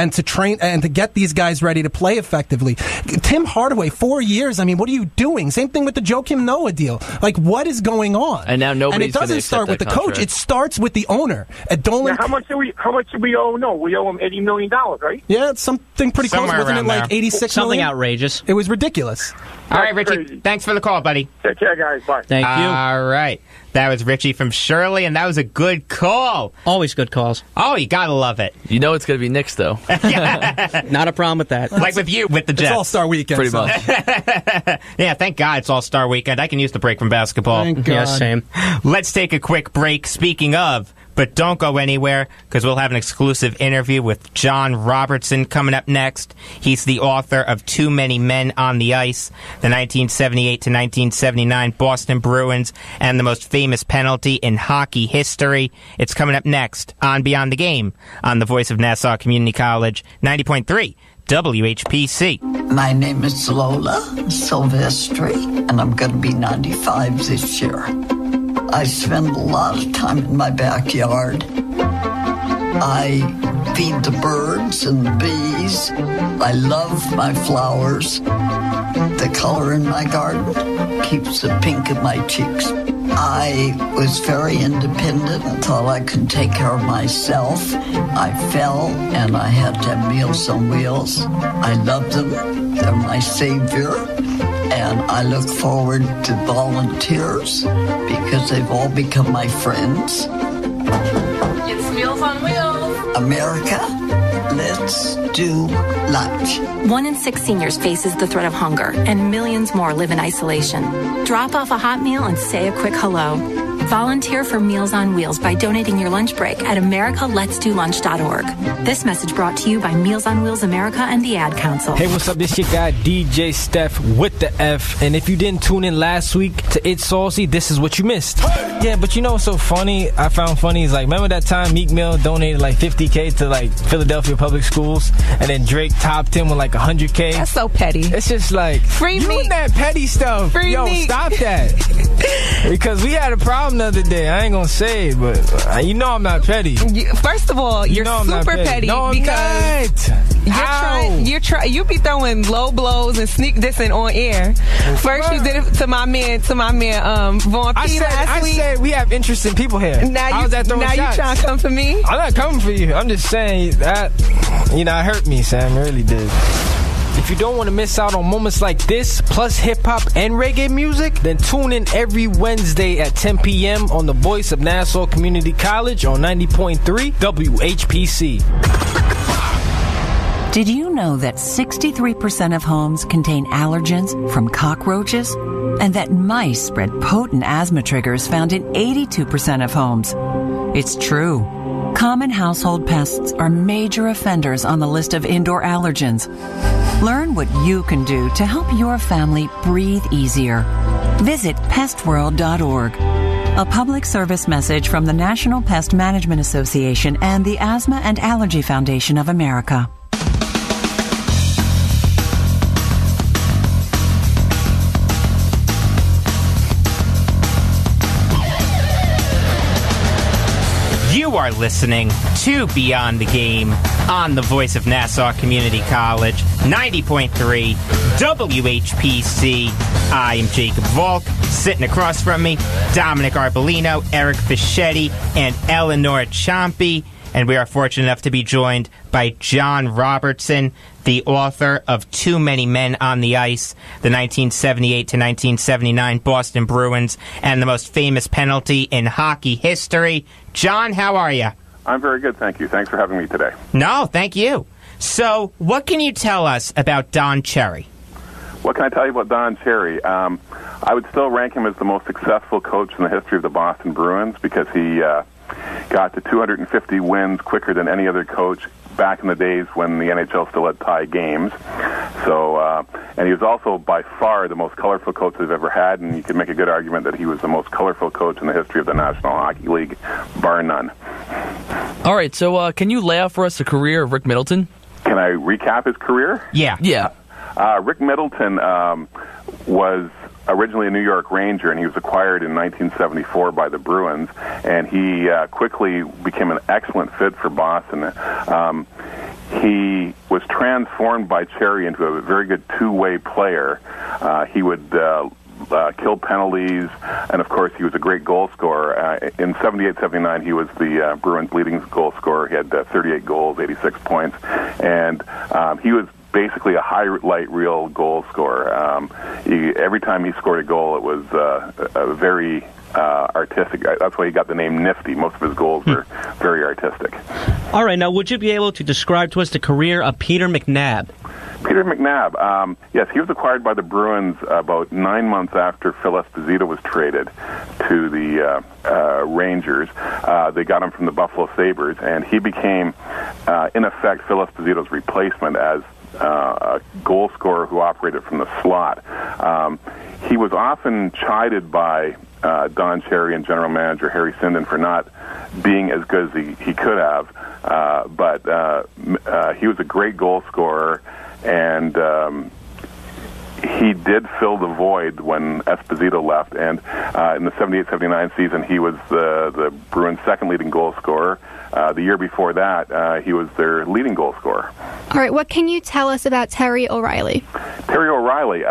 and to train and to get these guys ready to play effectively. Tim Hardaway, 4 years. I mean, what are you doing? Same thing with the Joakim Noah deal. Like, what is going on? And now nobody's And it doesn't start with the coach. It starts with the owner. Now, how much do we owe? No, we owe him $80 million, right? Yeah, it's something pretty Somewhere close. Wasn't it like there. 86 Something million? outrageous. It was ridiculous. All right, Richie, Crazy. thanks for the call, buddy. Take care, guys. Bye. Thank you. All right. That was Richie from Shirley, and that was a good call. Always good calls. Oh, you gotta love it. You know it's going to be Knicks, though. Not a problem with that. Like with you, with the Jets. It's All-Star Weekend. Pretty so. much. Yeah, thank God it's All-Star Weekend. I can use the break from basketball. Thank God. Yeah, same. Let's take a quick break. Speaking of, but don't go anywhere, because we'll have an exclusive interview with John Robertson coming up next. He's the author of Too Many Men on the Ice, the 1978 to 1979 Boston Bruins, and the most famous penalty in hockey history. It's coming up next on Beyond the Game on the Voice of Nassau Community College, 90.3 WHPC. My name is Lola Silvestri, and I'm going to be 95 this year. I spend a lot of time in my backyard. I feed the birds and the bees. I love my flowers. The color in my garden keeps the pink in my cheeks. I was very independent and thought I could take care of myself. I fell and I had to have Meals on Wheels. I love them. They're my savior. And I look forward to volunteers because they've all become my friends. It's Meals on Wheels. America, let's do lunch. 1 in 6 seniors faces the threat of hunger, and millions more live in isolation. Drop off a hot meal and say a quick hello. Volunteer for Meals on Wheels by donating your lunch break at americaletsdolunch.org. This message brought to you by Meals on Wheels America and the Ad Council. Hey, what's up? This your guy DJ Steph with the F. And if you didn't tune in last week to It's Saucy, this is what you missed. Yeah, but you know what's so funny? I found funny is like, remember that time Meek Mill donated like $50K to like Philadelphia public schools, and then Drake topped him with like $100K? That's so petty. It's just like, Free you Meek. and that petty stuff. Free Yo, Meek. stop that. Because we had a problem the other day. I ain't gonna say it, but you know I'm not petty. First of all, you're know I'm not super petty No, I'm because not. you be throwing low blows and sneak dissing on air. First you did it to my man Vaughn P last week. I said we have interesting people here. Now you throwing shots? You trying to come for me? I'm not coming for you. I'm just saying that, it hurt me, Sam. It really did. If you don't want to miss out on moments like this, plus hip-hop and reggae music, then tune in every Wednesday at 10 p.m. on the Voice of Nassau Community College on 90.3 WHPC. Did you know that 63% of homes contain allergens from cockroaches? And that mice spread potent asthma triggers found in 82% of homes? It's true. Common household pests are major offenders on the list of indoor allergens. Learn what you can do to help your family breathe easier. Visit pestworld.org. A public service message from the National Pest Management Association and the Asthma and Allergy Foundation of America. You are listening to Beyond the Game on the Voice of Nassau Community College, 90.3 WHPC. I am Jacob Volk. Sitting across from me, Dominic Arbolino, Eric Fischetti, and Eleanor Ciampi. And we are fortunate enough to be joined by John Robertson, the author of Too Many Men on the Ice, the 1978 to 1979 Boston Bruins, and the most famous penalty in hockey history. John, how are you? I'm very good, thank you. Thanks for having me today. No, thank you. So, what can you tell us about Don Cherry? What can I tell you about Don Cherry? I would still rank him as the most successful coach in the history of the Boston Bruins because he got to 250 wins quicker than any other coach back in the days when the NHL still had tie games. So, and he was also by far the most colorful coach they've ever had, and you could make a good argument that he was the most colorful coach in the history of the National Hockey League, bar none. All right, so can you lay out for us the career of Rick Middleton? Can I recap his career? Yeah. Rick Middleton was originally a New York Ranger, and he was acquired in 1974 by the Bruins, and he quickly became an excellent fit for Boston. he was transformed by Cherry into a very good two-way player. He would kill penalties, and of course he was a great goal scorer. In 78-79 he was the Bruins' leading goal scorer. He had 38 goals, 86 points, and he was basically a highlight reel goal scorer. Every time he scored a goal, it was a very artistic. That's why he got the name Nifty. Most of his goals were very artistic. All right, now would you be able to describe to us the career of Peter McNabb? Peter McNabb, yes, he was acquired by the Bruins about 9 months after Phil Esposito was traded to the Rangers. They got him from the Buffalo Sabres, and he became, in effect, Phil Esposito's replacement as a goal scorer who operated from the slot. He was often chided by Don Cherry and general manager Harry Sinden for not being as good as he could have, but he was a great goal scorer, and he did fill the void when Esposito left, and in the 78-79 season he was the Bruins' second leading goal scorer. The year before that, he was their leading goal scorer. All right, what can you tell us about Terry O'Reilly? Terry O'Reilly,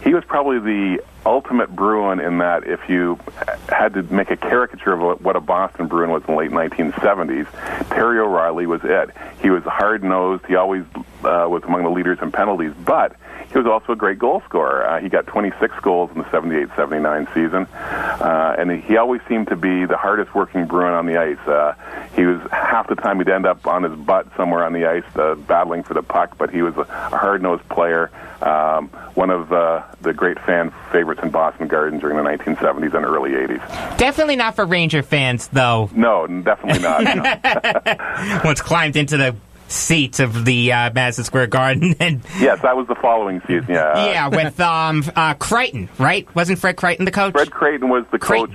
he was probably the ultimate Bruin in that if you had to make a caricature of what a Boston Bruin was in the late 1970s, Terry O'Reilly was it. He was hard-nosed. He always was among the leaders in penalties, but he was also a great goal scorer. He got 26 goals in the 78-79 season, and he always seemed to be the hardest-working Bruin on the ice. He was half the time he'd end up on his butt somewhere on the ice battling for the puck, but he was a hard-nosed player, one of the great fan favorites in Boston Garden during the 1970s and early 80s. Definitely not for Ranger fans, though. No, definitely not. Once climbed into the seats of the Madison Square Garden. And yes, that was the following season, yeah. Yeah, with Creighton, right? Wasn't Fred Creighton the coach? Fred Creighton was the coach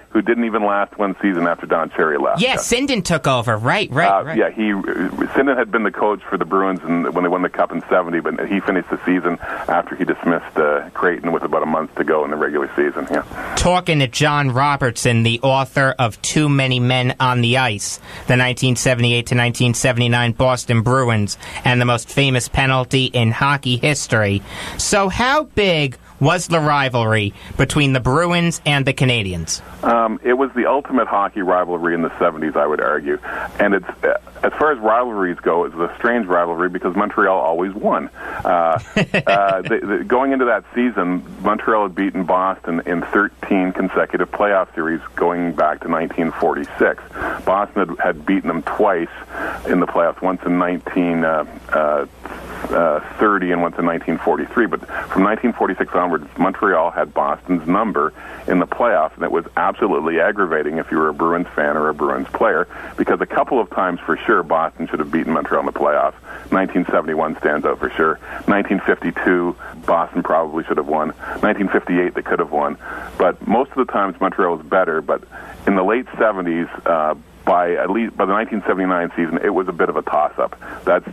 who didn't even last one season after Don Cherry left. Yeah, Sinden took over, right. Yeah, Sinden had been the coach for the Bruins when they won the Cup in 70, but he finished the season after he dismissed Creighton with about a month to go in the regular season, yeah. Talking to John Robertson, the author of Too Many Men on the Ice, the 1978 to 1979 Boston Bruins, and the most famous penalty in hockey history. So how big was the rivalry between the Bruins and the Canadiens? It was the ultimate hockey rivalry in the 70s, I would argue. And it's as far as rivalries go, it's a strange rivalry because Montreal always won. Going into that season, Montreal had beaten Boston in 13 consecutive playoff series going back to 1946. Boston had beaten them twice in the playoffs, once in 1930 and once in 1943. But from 1946 onwards, Montreal had Boston's number in the playoffs, and it was absolutely aggravating if you were a Bruins fan or a Bruins player, because a couple of times for sure Boston should have beaten Montreal in the playoffs. 1971 stands out for sure. 1952, Boston probably should have won. 1958, they could have won. But most of the times Montreal was better, but in the late 70s, by the 1979 season, it was a bit of a toss-up. That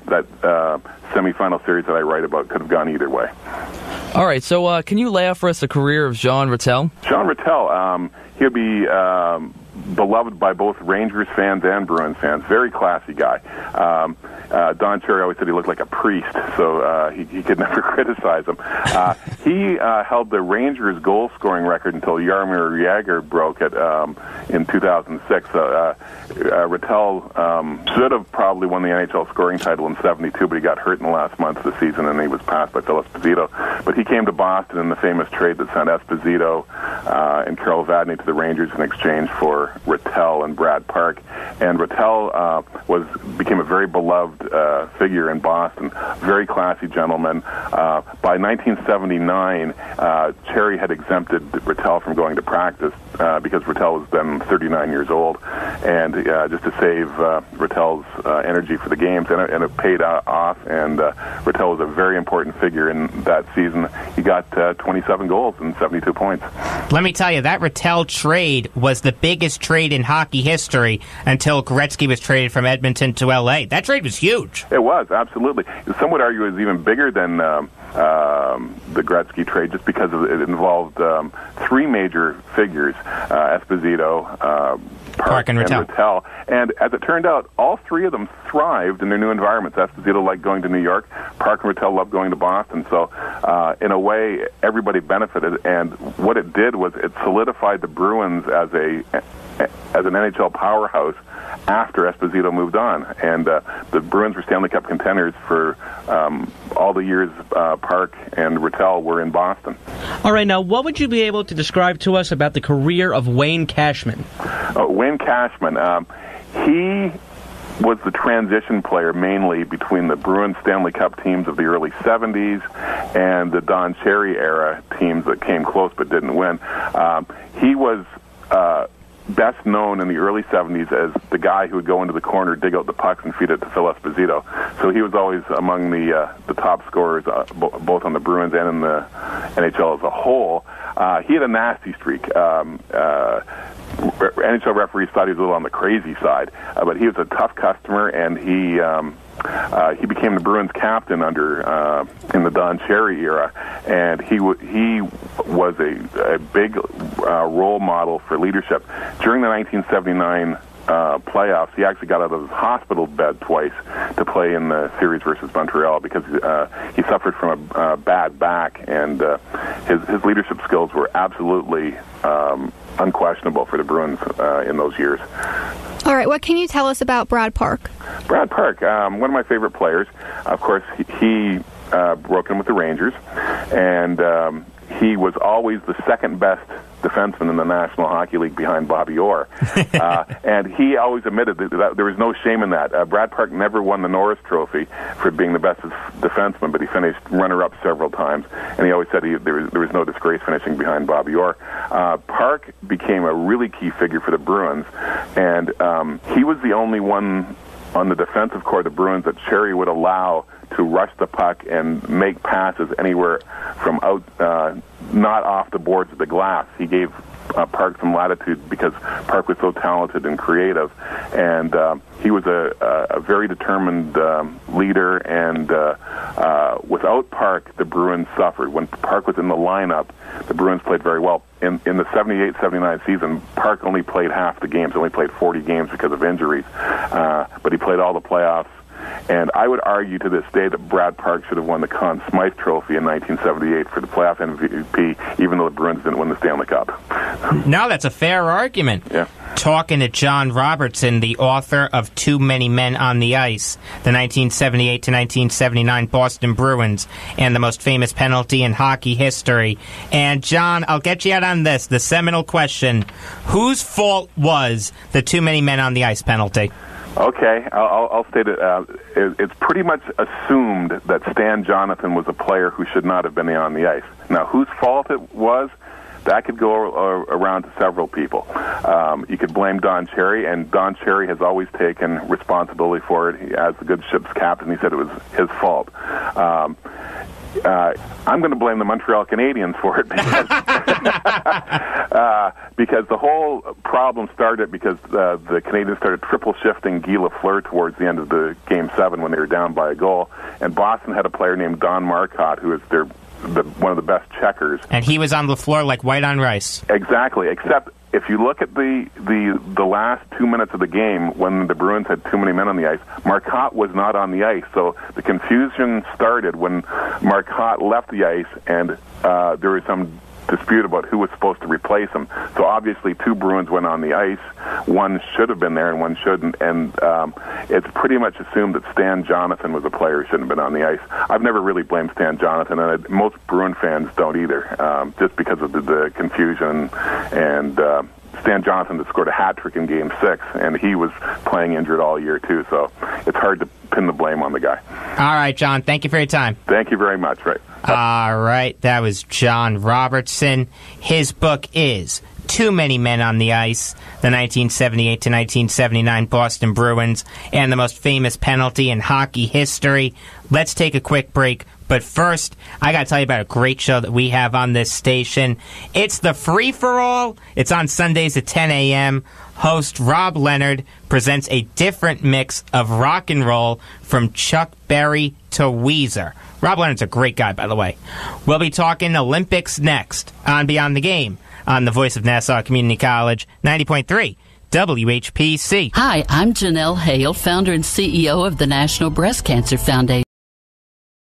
semifinal series that I write about could have gone either way. All right, so can you lay out for us the career of Jean Rattel? Jean Rattel, he'll be beloved by both Rangers fans and Bruins fans. Very classy guy. Don Cherry always said he looked like a priest, so he could never criticize him. He held the Rangers goal-scoring record until Jaromir Jagr broke it in 2006. Rattel should have probably won the NHL scoring title in 72, but he got hurt in the last month of the season, and he was passed by Phil Esposito. But he came to Boston in the famous trade that sent Esposito and Carol Vadney to the Rangers in exchange for Rattel and Brad Park. And Rattel became a very beloved figure in Boston, very classy gentleman. By 1979, Cherry had exempted Rattel from going to practice because Rattel was then 39 years old, and just to save Rattel's energy for the games, and it paid off, and Rattel was a very important figure in that season. He got 27 goals and 72 points. Let me tell you, that Rattel trade was the biggest trade in hockey history until Gretzky was traded from Edmonton to L.A. That trade was huge. It was, absolutely. Some would argue it was even bigger than the Gretzky trade, just because it involved three major figures: Esposito, Park and Rattel. And as it turned out, all three of them thrived in their new environments. Esposito liked going to New York. Park and Rattel loved going to Boston. So, in a way, everybody benefited. And what it did was it solidified the Bruins as an NHL powerhouse after Esposito moved on. And the Bruins were Stanley Cup contenders for all the years Park and Rattel were in Boston. All right, now, what would you be able to describe to us about the career of Wayne Cashman? Wayne Cashman, he was the transition player mainly between the Bruins Stanley Cup teams of the early 70s and the Don Cherry era teams that came close but didn't win. He was best known in the early 70s as the guy who would go into the corner, dig out the pucks, and feed it to Phil Esposito. So he was always among the top scorers, both on the Bruins and in the NHL as a whole. He had a nasty streak. NHL referees thought he was a little on the crazy side, but he was a tough customer, and he became the Bruins captain in the Don Cherry era, and he was a big role model for leadership. During the 1979 playoffs, he actually got out of his hospital bed twice to play in the series versus Montreal because he suffered from a bad back, and his leadership skills were absolutely unquestionable for the Bruins in those years. All right, what can you tell us about Brad Park? Brad Park, one of my favorite players. Of course, he broke in with the Rangers, and he was always the second best defenseman in the National Hockey League behind Bobby Orr. And he always admitted that there was no shame in that. Brad Park never won the Norris Trophy for being the best defenseman, but he finished runner-up several times, and he always said there was no disgrace finishing behind Bobby Orr. Park became a really key figure for the Bruins, and he was the only one on the defensive core of the Bruins that Cherry would allow to rush the puck and make passes anywhere from out, not off the boards of the glass. He gave Park some latitude because Park was so talented and creative, and he was a very determined leader, and without Park, the Bruins suffered. When Park was in the lineup, the Bruins played very well. In the 78-79 season, Park only played half the games, only played 40 games because of injuries, but he played all the playoffs. And I would argue to this day that Brad Park should have won the Conn Smythe Trophy in 1978 for the playoff MVP, even though the Bruins didn't win the Stanley Cup. No, that's a fair argument. Yeah. Talking to John Robertson, the author of Too Many Men on the Ice, the 1978 to 1979 Boston Bruins, and the most famous penalty in hockey history. And John, I'll get you out on this, the seminal question: whose fault was the Too Many Men on the Ice penalty? Okay, I'll state it. It's pretty much assumed that Stan Jonathan was a player who should not have been on the ice. Now, whose fault it was, that could go around to several people. You could blame Don Cherry, and Don Cherry has always taken responsibility for it. As the good ship's captain, he said it was his fault. I'm going to blame the Montreal Canadiens for it because the whole problem started because the Canadiens started triple shifting Guy Lafleur towards the end of the Game 7 when they were down by a goal, and Boston had a player named Don Marcotte who was one of the best checkers. And he was on Lafleur like white on rice. Exactly, except if you look at the last 2 minutes of the game when the Bruins had too many men on the ice, Marcotte was not on the ice. So the confusion started when Marcotte left the ice, and there was some dispute about who was supposed to replace him. So obviously 2 Bruins went on the ice. One should have been there and one shouldn't. And it's pretty much assumed that Stan Jonathan was a player who shouldn't have been on the ice. I've never really blamed Stan Jonathan, and most Bruin fans don't either, just because of the confusion. And Stan Jonathan that scored a hat trick in Game 6, and he was playing injured all year too. So it's hard to pin the blame on the guy. All right, John. Thank you for your time. Thank you very much. Right. All right. That was John Robertson. His book is Too Many Men on the Ice, the 1978 to 1979 Boston Bruins, and the most famous penalty in hockey history. Let's take a quick break. But first, I got to tell you about a great show that we have on this station. It's the Free For All. It's on Sundays at 10 a.m. Host Rob Leonard presents a different mix of rock and roll from Chuck Berry to Weezer. Rob Leonard's a great guy, by the way. We'll be talking Olympics next on Beyond the Game on the Voice of Nassau Community College, 90.3 WHPC. Hi, I'm Janelle Hale, founder and CEO of the National Breast Cancer Foundation.